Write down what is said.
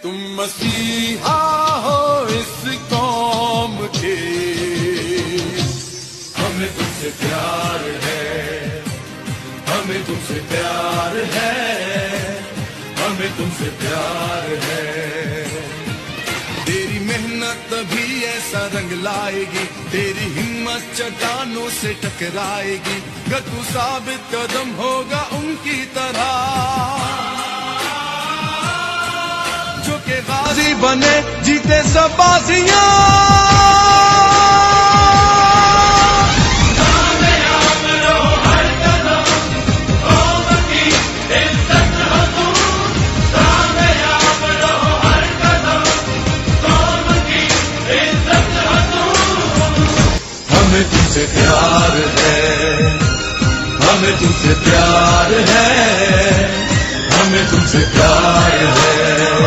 तुम मसीहा हो इस कौम के, हमें तुमसे प्यार है, हमें तुमसे प्यार है, हमें तुमसे प्यार है। तेरी मेहनत तभी ऐसा रंग लाएगी, तेरी हिम्मत चट्टानों से टकराएगी, अगर तू साबित कदम होगा उनकी तरह, जो के गाजी बने जीते सब बाजियां। हमें तुमसे प्यार है, हमें तुमसे प्यार है, हमें तुमसे प्यार है।